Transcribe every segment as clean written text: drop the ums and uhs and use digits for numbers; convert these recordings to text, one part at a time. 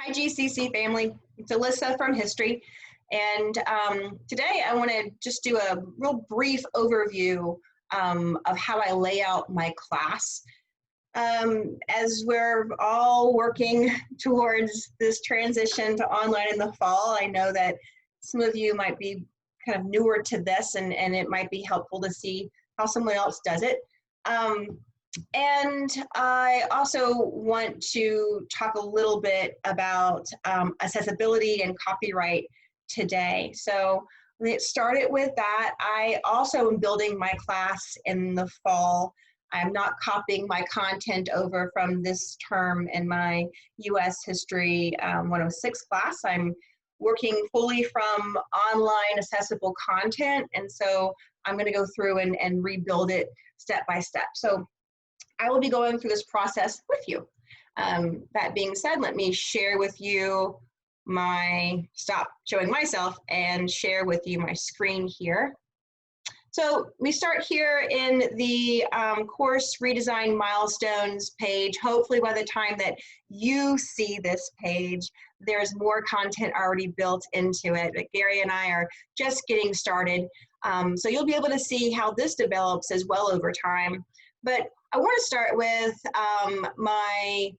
Hi, GCC family. It's Alyssa from History. And today I want to just do a real brief overview of how I lay out my class. As we're all working towards this transition to online in the fall, I know that some of you might be kind of newer to this, and it might be helpful to see how someone else does it. And I also want to talk a little bit about accessibility and copyright today. So let's start it with that. I also am building my class in the fall. I'm not copying my content over from this term in my US History 106 class. I'm working fully from online accessible content, and so I'm going to go through and rebuild it step by step. So I will be going through this process with you. That being said, let me share with you stop showing myself and share with you my screen here. So we start here in the course redesign milestones page. Hopefully by the time that you see this page, there's more content already built into it. But Gary and I are just getting started. So you'll be able to see how this develops as well over time. But I want to start with my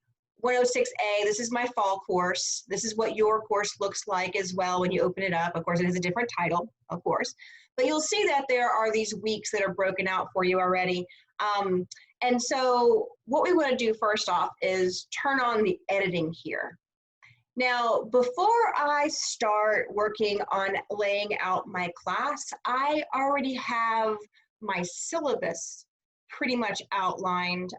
106A. This is my fall course. This is what your course looks like as well when you open it up. Of course, it has a different title, of course. But you'll see that there are these weeks that are broken out for you already. And so what we want to do first off is turn on the editing here. Now, before I start working on laying out my class, I already have my syllabus pretty much outlined.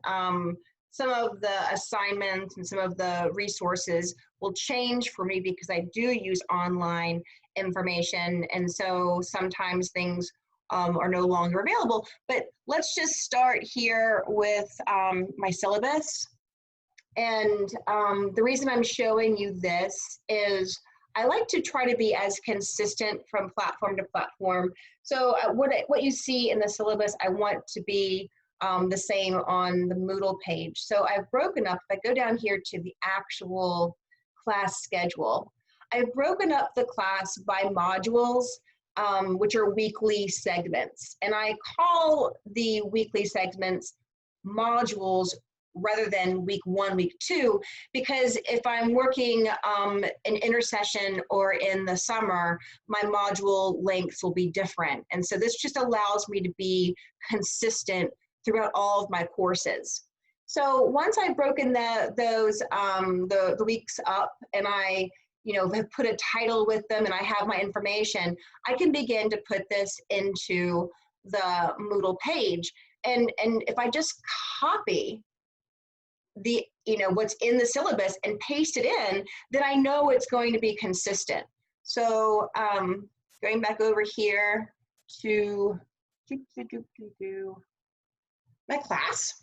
Some of the assignments and some of the resources will change for me because I do use online information, and so sometimes things are no longer available. But let's just start here with my syllabus. And the reason I'm showing you this is I like to try to be as consistent from platform to platform. So what you see in the syllabus, I want to be the same on the Moodle page. So I've broken up, if I go down here to the actual class schedule, I've broken up the class by modules, which are weekly segments. And I call the weekly segments modules rather than week 1, week 2, because if I'm working in intersession or in the summer, my module lengths will be different. And so this just allows me to be consistent throughout all of my courses. So once I've broken the weeks up and I have put a title with them and I have my information, I can begin to put this into the Moodle page. And if I just copy the what's in the syllabus and paste it in, then I know it's going to be consistent. So going back over here to my class.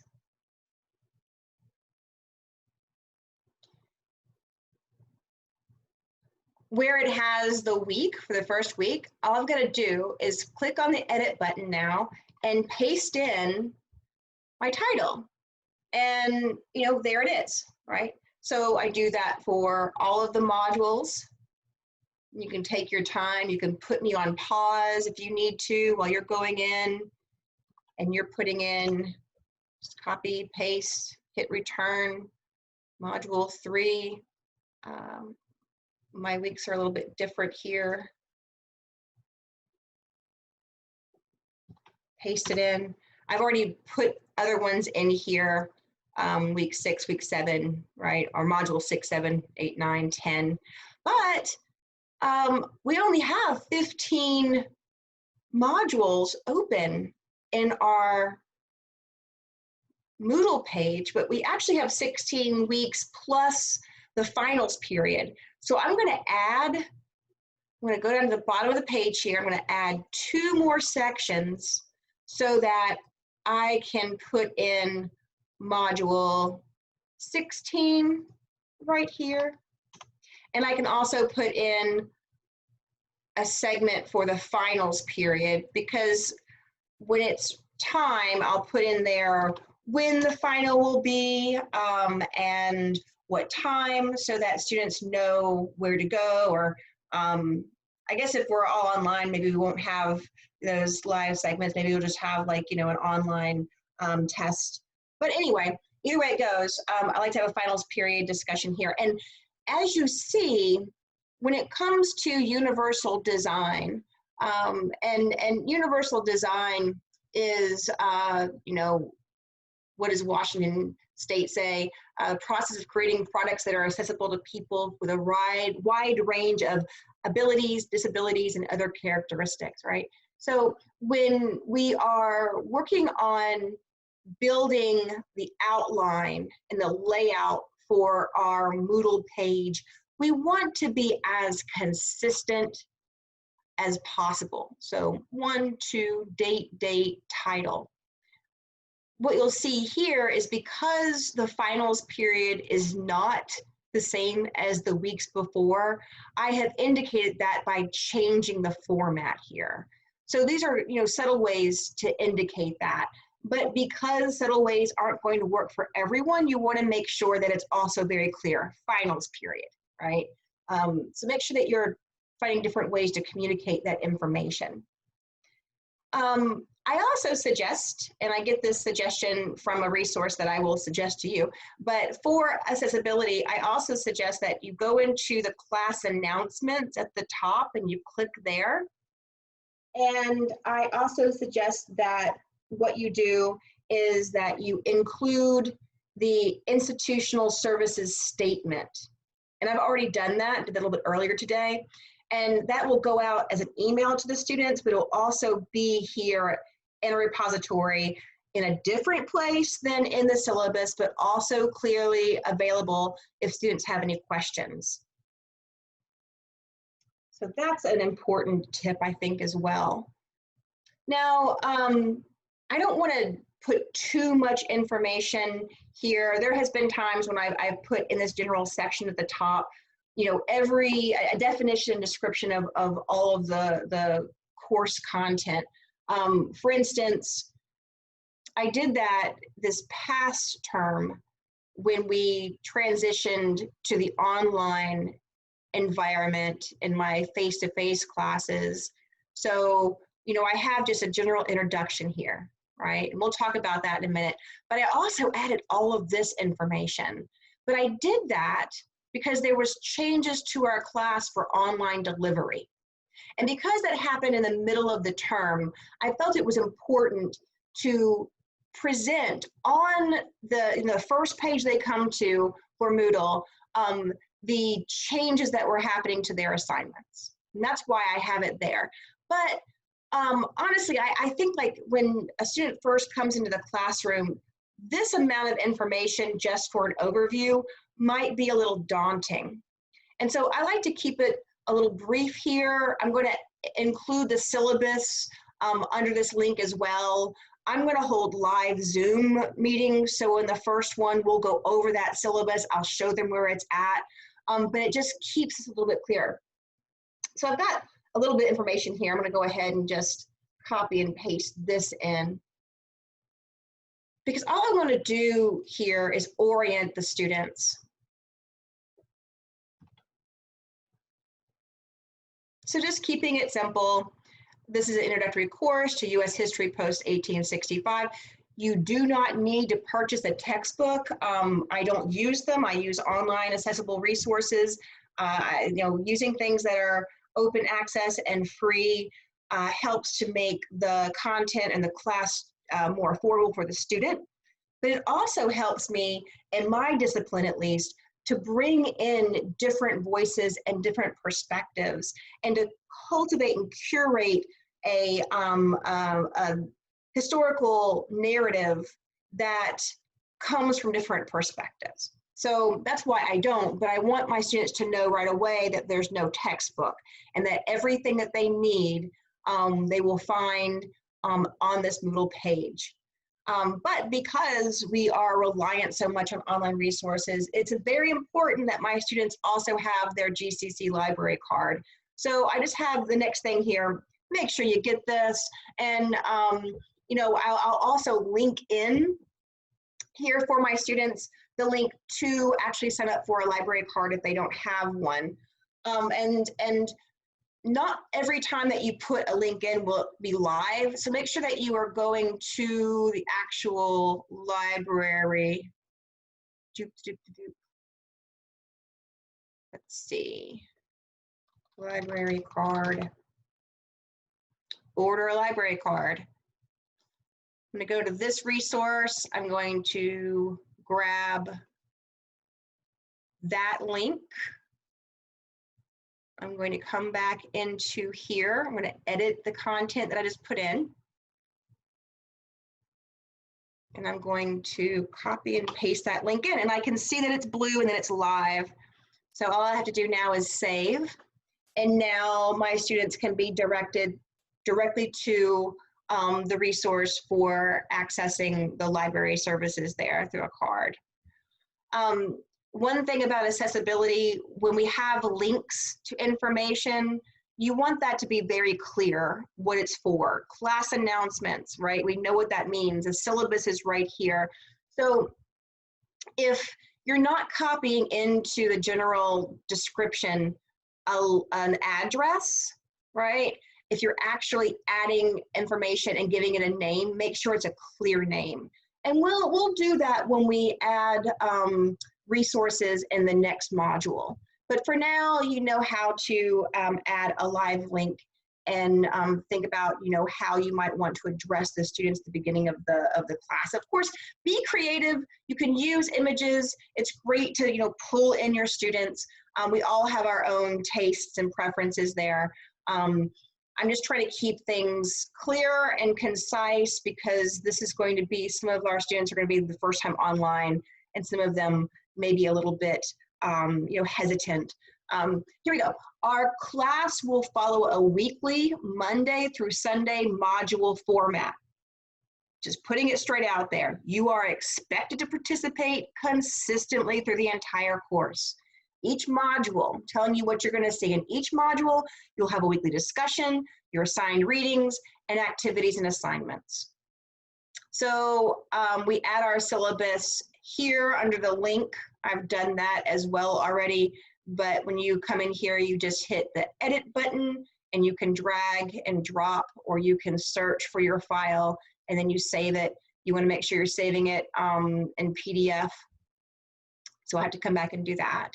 Where it has the week for the first week, all I've got to do is click on the edit button now and paste in my title. And there it is, right? So I do that for all of the modules. You can take your time. You can put me on pause if you need to while you're going in and you're putting in, just copy, paste, hit return, module 3. My weeks are a little bit different here. Paste it in. I've already put other ones in here, week 6, week 7, right? Or module 6, 7, 8, 9, 10. But we only have 15 modules open in our Moodle page, but we actually have 16 weeks plus the finals period. So I'm going to go down to the bottom of the page here. I'm going to add 2 more sections so that I can put in module 16 right here. And I can also put in a segment for the finals period, because when it's time, I'll put in there when the final will be and what time, so that students know where to go, or I guess if we're all online, maybe we won't have those live segments. Maybe we'll just have like, an online test. But anyway, either way it goes, I like to have a finals period discussion here. And as you see, when it comes to universal design, and universal design is, what does Washington State say? Process of creating products that are accessible to people with a wide range of abilities, disabilities, and other characteristics, right? So when we are working on building the outline and the layout for our Moodle page, we want to be as consistent as possible. So 1, 2, date, title. What you'll see here is because the finals period is not the same as the weeks before, I have indicated that by changing the format here. So these are, subtle ways to indicate that. But because subtle ways aren't going to work for everyone, you want to make sure that it's also very clear, finals period, right? So make sure that you're finding different ways to communicate that information. I also suggest, and I get this suggestion from a resource that I will suggest to you, but for accessibility, I also suggest that you go into the class announcements at the top and you click there. And I also suggest that what you do is that you include the institutional services statement. And I've already done that, did that a little bit earlier today. And that will go out as an email to the students, but it'll also be here in a repository in a different place than in the syllabus, but also clearly available if students have any questions. So that's an important tip, I think, as well. Now, I don't want to put too much information here. There has been times when I've put in this general section at the top, a definition and description of all of the course content. For instance, I did that this past term when we transitioned to the online environment in my face-to-face classes. So, I have just a general introduction here, right? And we'll talk about that in a minute. But I also added all of this information. But I did that because there was changes to our class for online delivery. And because that happened in the middle of the term, I felt it was important to present on the first page they come to for Moodle, the changes that were happening to their assignments. And that's why I have it there. But honestly, I think like when a student first comes into the classroom, this amount of information just for an overview might be a little daunting. And so I like to keep it a little brief here. I'm going to include the syllabus under this link as well. I'm going to hold live Zoom meetings. So in the first one, we'll go over that syllabus. I'll show them where it's at, but it just keeps us a little bit clearer. So I've got a little bit of information here. I'm going to go ahead and just copy and paste this in. Because all I want to do here is orient the students. So just keeping it simple, this is an introductory course to U.S. history post 1865. You do not need to purchase a textbook. I don't use them. I use online accessible resources. Using things that are open access and free helps to make the content and the class more affordable for the student. But it also helps me, in my discipline at least, to bring in different voices and different perspectives and to cultivate and curate a historical narrative that comes from different perspectives. So that's why I don't, but I want my students to know right away that there's no textbook and that everything that they need, they will find on this Moodle page. But because we are reliant so much on online resources, it's very important that my students also have their GCC library card. So I just have the next thing here, make sure you get this. And, I'll also link in here for my students the link to actually sign up for a library card if they don't have one. And not every time that you put a link in will be live. So make sure that you are going to the actual library. Let's see. Library card. Order a library card. I'm going to go to this resource. I'm going to grab that link. I'm going to come back into here. I'm going to edit the content that I just put in. And I'm going to copy and paste that link in. And I can see that it's blue and that it's live. So all I have to do now is save. And now my students can be directed directly to the resource for accessing the library services there through a card. One thing about accessibility, when we have links to information, you want that to be very clear what it's for. Class announcements, right? We know what that means. The syllabus is right here. So if you're not copying into the general description an address, right? If you're actually adding information and giving it a name, make sure it's a clear name. And we'll do that when we add resources in the next module. But for now, you know how to add a live link and think about, you know, how you might want to address the students at the beginning of the class. Of course, be creative. You can use images. It's great to, you know, pull in your students. We all have our own tastes and preferences there. I'm just trying to keep things clear and concise because this is going to be, some of our students are going to be the first time online and some of them may be a little bit, you know, hesitant. Here we go. Our class will follow a weekly Monday through Sunday module format. Just putting it straight out there. You are expected to participate consistently through the entire course. Each module, telling you what you're going to see. In each module, you'll have a weekly discussion, your assigned readings, and activities and assignments. So we add our syllabus here under the link. I've done that as well already, but when you come in here, you just hit the edit button and you can drag and drop, or you can search for your file and then you save it. You want to make sure you're saving it in PDF. So I have to come back and do that.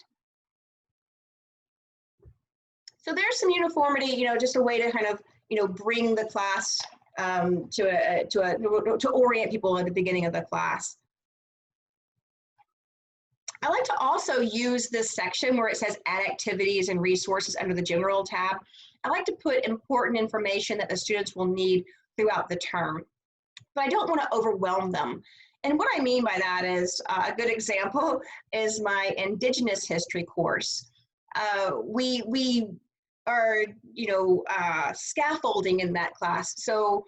So there's some uniformity, you know, just a way to kind of, you know, bring the class to orient people at the beginning of the class. I like to also use this section where it says add activities and resources under the general tab. I like to put important information that the students will need throughout the term, but I don't want to overwhelm them. And what I mean by that is a good example is my Indigenous history course. We are, you know, scaffolding in that class. So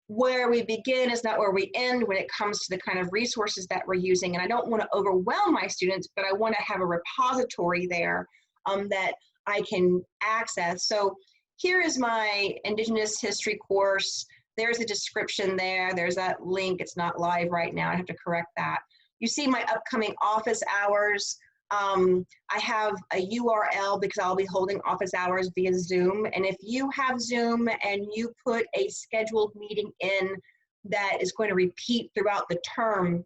where we begin is not where we end when it comes to the kind of resources that we're using. And I don't want to overwhelm my students, but I want to have a repository there that I can access. So here is my Indigenous history course. There's a description there. There's that link. It's not live right now. I have to correct that. You see my upcoming office hours. I have a URL because I'll be holding office hours via Zoom. And if you have Zoom and you put a scheduled meeting in that is going to repeat throughout the term,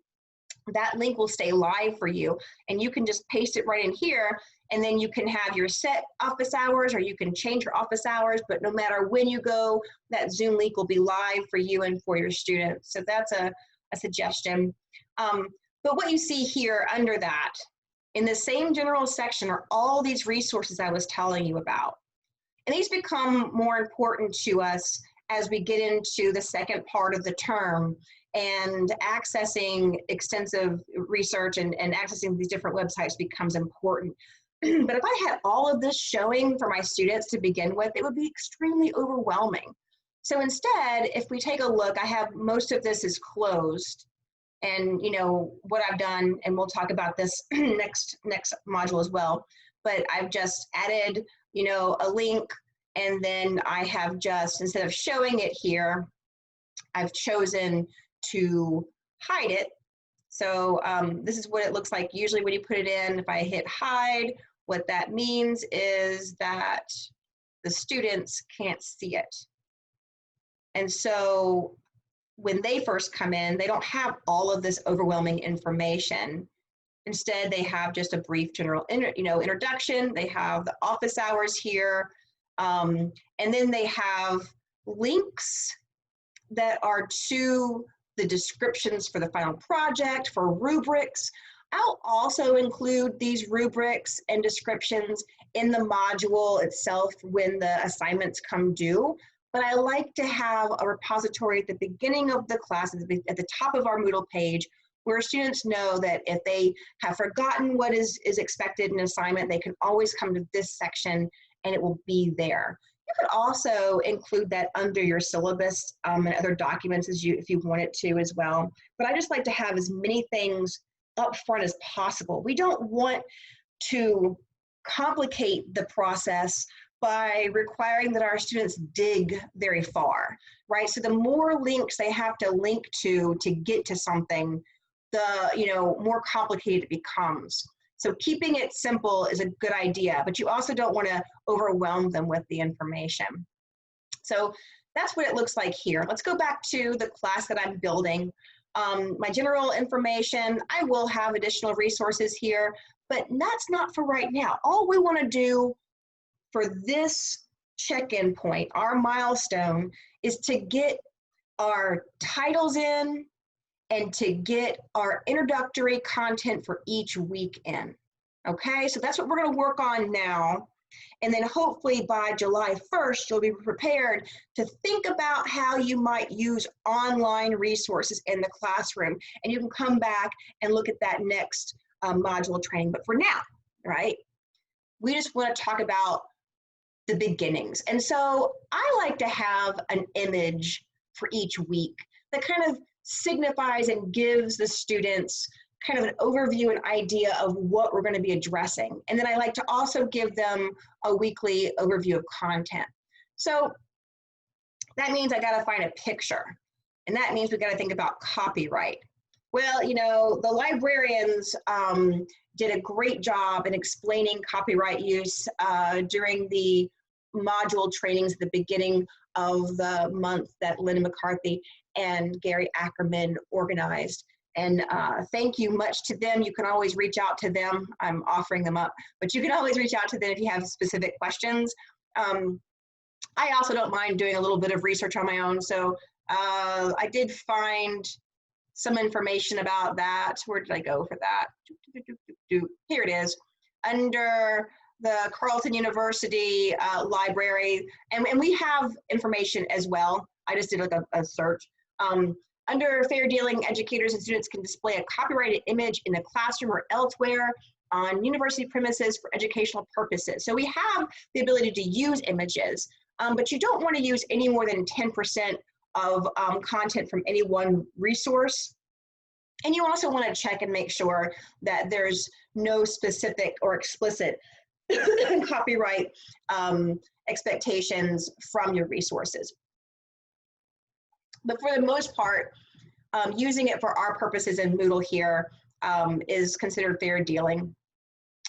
that link will stay live for you. And you can just paste it right in here. And then you can have your set office hours, or you can change your office hours. But no matter when you go, that Zoom link will be live for you and for your students. So that's a suggestion. But what you see here under that, in the same general section, are all these resources I was telling you about. And these become more important to us as we get into the second part of the term, and accessing extensive research and accessing these different websites becomes important. But if I had all of this showing for my students to begin with, it would be extremely overwhelming. So instead, if we take a look, I have most of this is closed. And, you know, what I've done, and we'll talk about this next module as well, but I've just added, you know, a link, and then I have just, instead of showing it here, I've chosen to hide it. So this is what it looks like usually when you put it in. If I hit hide, what that means is that the students can't see it. And so when they first come in, they don't have all of this overwhelming information. Instead, they have just a brief general introduction. They have the office hours here. And then they have links that are to the descriptions for the final project, for rubrics. I'll also include these rubrics and descriptions in the module itself when the assignments come due. But I like to have a repository at the beginning of the class, at the top of our Moodle page, where students know that if they have forgotten what is expected in an assignment, they can always come to this section and it will be there. You could also include that under your syllabus and other documents if you wanted to as well. But I just like to have as many things up front as possible. We don't want to complicate the process by requiring that our students dig very far, right? So the more links they have to link to get to something, the more complicated it becomes. So keeping it simple is a good idea, but you also don't want to overwhelm them with the information. So that's what it looks like here. Let's go back to the class that I'm building. My general information, I will have additional resources here, but that's not for right now. All we want to do for this check-in point, our milestone, is to get our titles in and to get our introductory content for each week in. Okay, so that's what we're going to work on now. And then hopefully by July 1st, you'll be prepared to think about how you might use online resources in the classroom. And you can come back and look at that next module training. But for now, right, we just want to talk about the beginnings. And so I like to have an image for each week that kind of signifies and gives the students kind of an overview and idea of what we're going to be addressing. And then I like to also give them a weekly overview of content. So that means I got to find a picture. And that means we got to think about copyright. Well, the librarians did a great job in explaining copyright use during the module trainings at the beginning of the month that Linda McCarthy and Gary Ackerman organized. And thank you much to them. You can always reach out to them. I'm offering them up, but you can always reach out to them if you have specific questions. I also don't mind doing a little bit of research on my own. So I did find some information about that. Where did I go for that? Here it is. Under the Carleton University library, and we have information as well. I just did like a search. Under fair dealing, educators and students can display a copyrighted image in the classroom or elsewhere on university premises for educational purposes. So we have the ability to use images, but you don't want to use any more than 10% of content from any one resource. And you also want to check and make sure that there's no specific or explicit copyright expectations from your resources. But for the most part, using it for our purposes in Moodle here is considered fair dealing.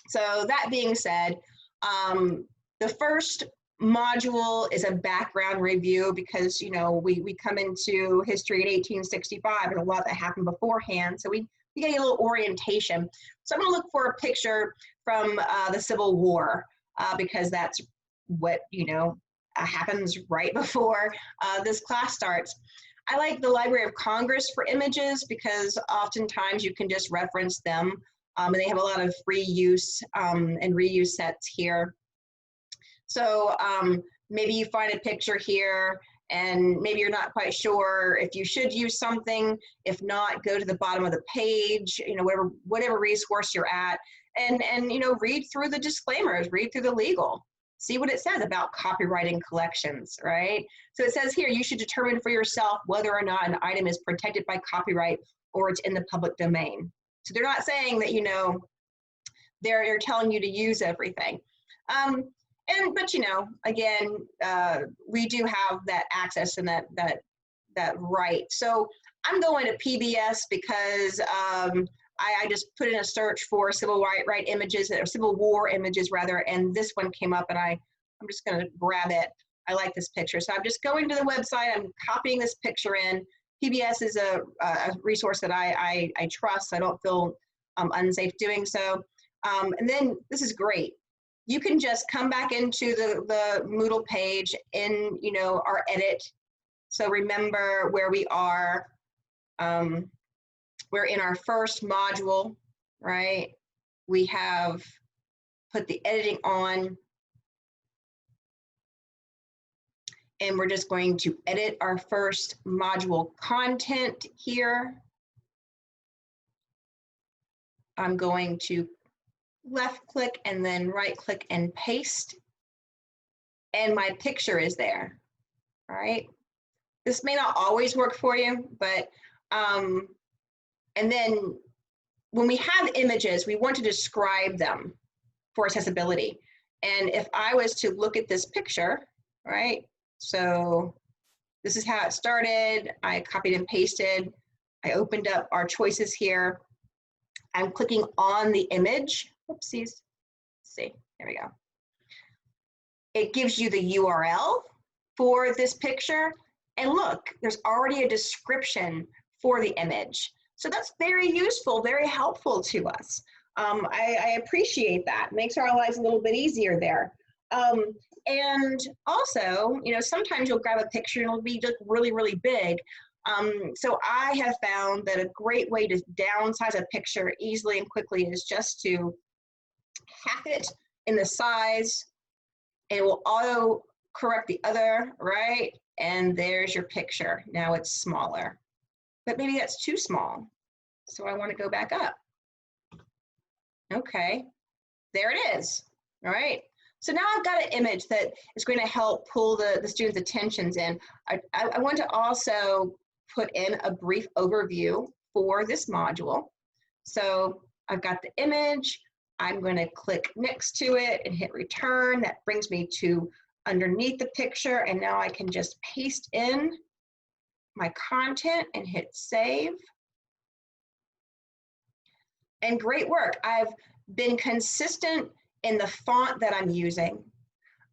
So that being said, the first module is a background review because, we come into history in 1865 and a lot that happened beforehand. So we get a little orientation. So I'm going to look for a picture from the Civil War because that's what, happens right before this class starts. I like the Library of Congress for images because oftentimes you can just reference them and they have a lot of free use and reuse sets here. So maybe you find a picture here and maybe you're not quite sure if you should use something. If not, go to the bottom of the page, whatever resource you're at and read through the disclaimers, read through the legal. See what it says about copyrighting collections, right? So it says here, you should determine for yourself whether or not an item is protected by copyright or it's in the public domain. So they're not saying that, they're telling you to use everything. But again, we do have that access and that right. So I'm going to PBS because I just put in a search for civil rights images, or civil war images rather, and this one came up, and I'm just going to grab it. I like this picture. So I'm just going to the website, I'm copying this picture in. PBS is a resource that I trust, so I don't feel unsafe doing so. And then this is great. You can just come back into the Moodle page in, you know, our edit. So remember where we are. We're in our first module, right? We have put the editing on, and we're just going to edit our first module content here. I'm going to left click and then right click and paste, and my picture is there. All right. This may not always work for you, but and then when we have images, we want to describe them for accessibility. And if I was to look at this picture, right? So this is how it started. I copied and pasted. I opened up our choices here. I'm clicking on the image. Oopsies. Let's see, there we go. It gives you the URL for this picture. And look, there's already a description for the image. So that's very useful, very helpful to us. I appreciate that. Makes our lives a little bit easier there. And also, you know, sometimes you'll grab a picture and it'll be just really, really big. So I have found that a great way to downsize a picture easily and quickly is just to hack it in the size, and it will auto correct the other, right? And there's your picture. Now it's smaller, but maybe that's too small. So I want to go back up. Okay, there it is, all right? So now I've got an image that is going to help pull the students' attentions in. I want to also put in a brief overview for this module. So I've got the image. I'm going to click next to it and hit return. That brings me to underneath the picture, and now I can just paste in my content and hit save. And great work. I've been consistent in the font that I'm using.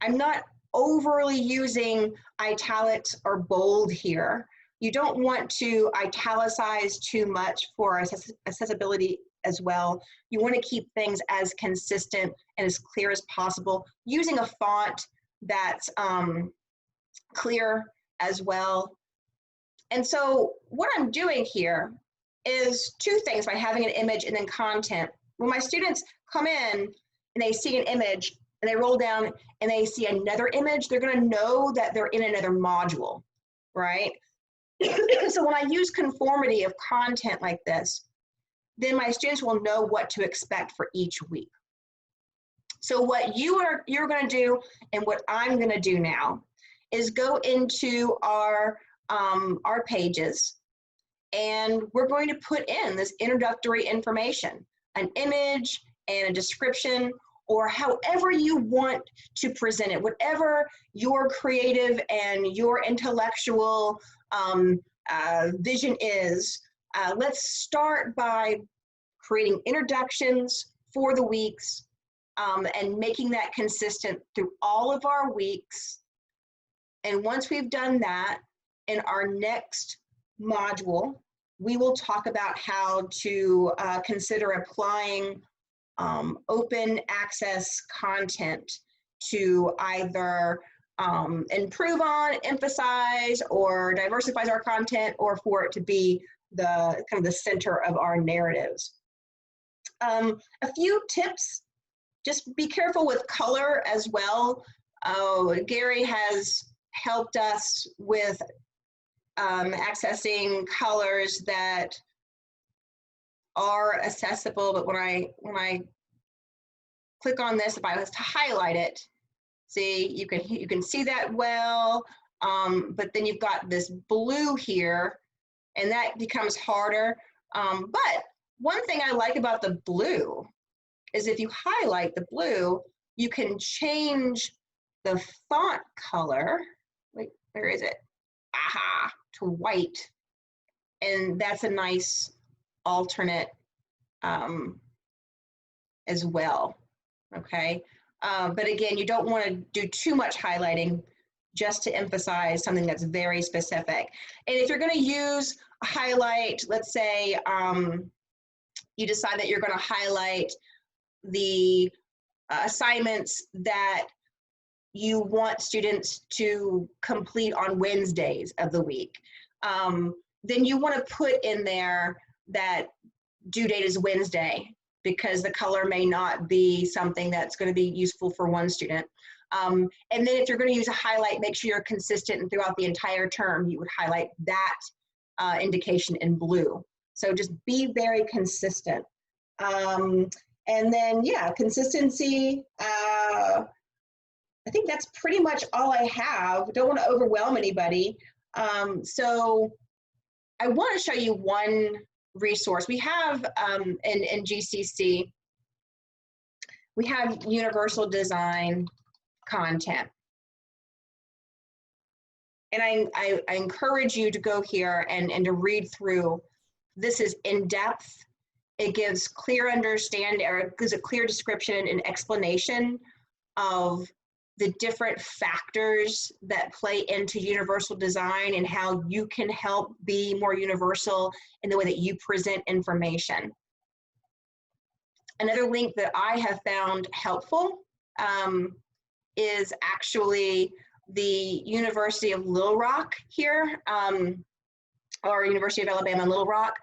I'm not overly using italics or bold here. You don't want to italicize too much for accessibility as well. You want to keep things as consistent and as clear as possible, using a font that's clear as well. And so what I'm doing here is two things by having an image and then content. When my students come in and they see an image and they roll down and they see another image, they're going to know that they're in another module, right? So when I use conformity of content like this, then my students will know what to expect for each week. So what you're going to do and what I'm going to do now is go into our pages, and we're going to put in this introductory information, an image and a description, or however you want to present it, whatever your creative and your intellectual vision is. Let's start by creating introductions for the weeks and making that consistent through all of our weeks. And once we've done that, in our next module, we will talk about how to consider applying open access content to either improve on, emphasize, or diversify our content, or for it to be the kind of the center of our narratives. A few tips: just be careful with color as well. Gary has helped us with accessing colors that are accessible, but when I click on this, if I was to highlight it, see, you can see that well, but then you've got this blue here, and that becomes harder. But one thing I like about the blue is if you highlight the blue, you can change the font color. Wait, where is it? Aha, to white. And that's a nice alternate as well, okay? But again, you don't want to do too much highlighting just to emphasize something that's very specific. And if you're going to use a highlight, let's say you decide that you're going to highlight the assignments that you want students to complete on Wednesdays of the week, then you want to put in there that due date is Wednesday, because the color may not be something that's going to be useful for one student. And then if you're going to use a highlight, make sure you're consistent and throughout the entire term, you would highlight that indication in blue. So just be very consistent. And then, yeah, consistency. I think that's pretty much all I have. Don't want to overwhelm anybody. So I want to show you one resource. We have in GCC, we have universal design content. And I encourage you to go here and to read through. This is in-depth. It gives clear understanding, or it gives a clear description and explanation of the different factors that play into universal design and how you can help be more universal in the way that you present information. Another link that I have found helpful is actually the University of Little Rock here, or University of Alabama Little Rock.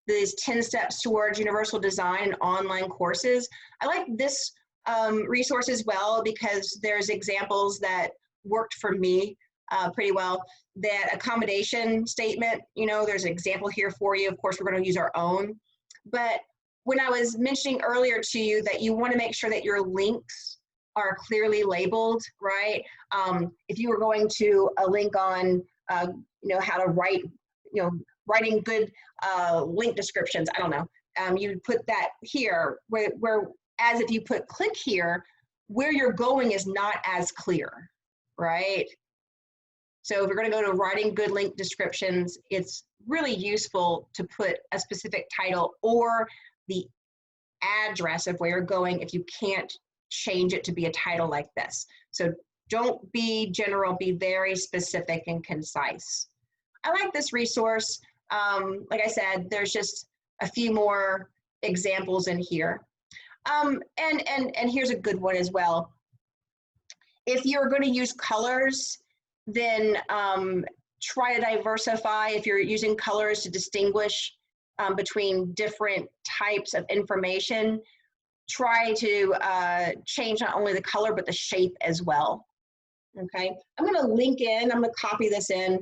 These 10 steps towards universal design and online courses. I like this resource as well because there's examples that worked for me pretty well. That accommodation statement, you know, there's an example here for you. Of course, we're going to use our own. But when I was mentioning earlier to you that you want to make sure that your links are clearly labeled, right? If you were going to a link on, you know, how to write, you know, writing good link descriptions, I don't know. You would put that here where as if you put click here, where you're going is not as clear, right? So if you're going to go to writing good link descriptions, it's really useful to put a specific title or the address of where you're going if you can't change it to be a title like this. So don't be general, be very specific and concise. I like this resource. Like I said, there's just a few more examples in here. And here's a good one as well. If you're going to use colors, then try to diversify. If you're using colors to distinguish between different types of information, try to change not only the color, but the shape as well. Okay, I'm going to link in, I'm going to copy this in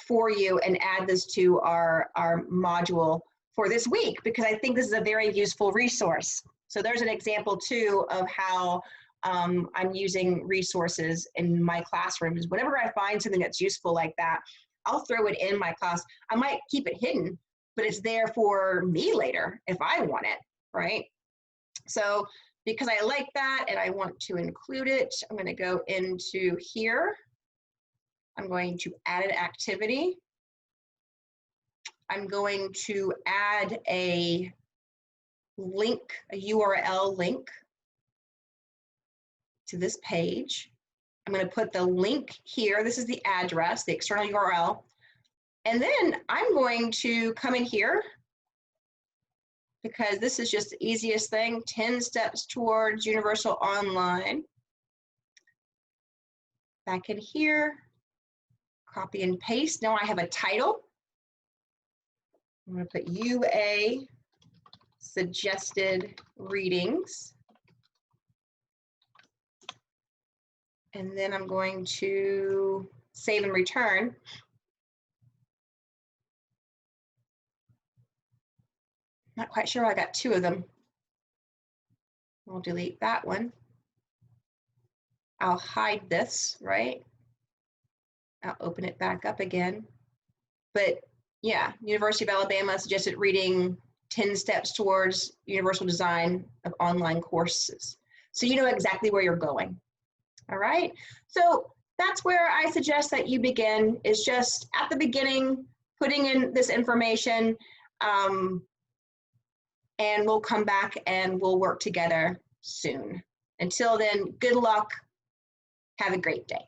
for you and add this to our module for this week, because I think this is a very useful resource. So there's an example too of how I'm using resources in my classrooms. Whenever I find something that's useful like that, I'll throw it in my class. I might keep it hidden, but it's there for me later if I want it, right? So because I like that and I want to include it, I'm going to go into here. I'm going to add an activity. I'm going to add a link, a URL link to this page. I'm going to put the link here. This is the address, the external URL. And then I'm going to come in here because this is just the easiest thing, 10 steps towards universal online. Back in here, copy and paste. Now I have a title. I'm going to put UA suggested readings. And then I'm going to save and return. Not quite sure, I got 2 of them. I'll delete that one. I'll hide this, right? I'll open it back up again. But yeah, University of Alabama suggested reading 10 steps towards universal design of online courses. So you know exactly where you're going. All right, so that's where I suggest that you begin, is just at the beginning, putting in this information, and we'll come back and we'll work together soon. Until then, good luck. Have a great day.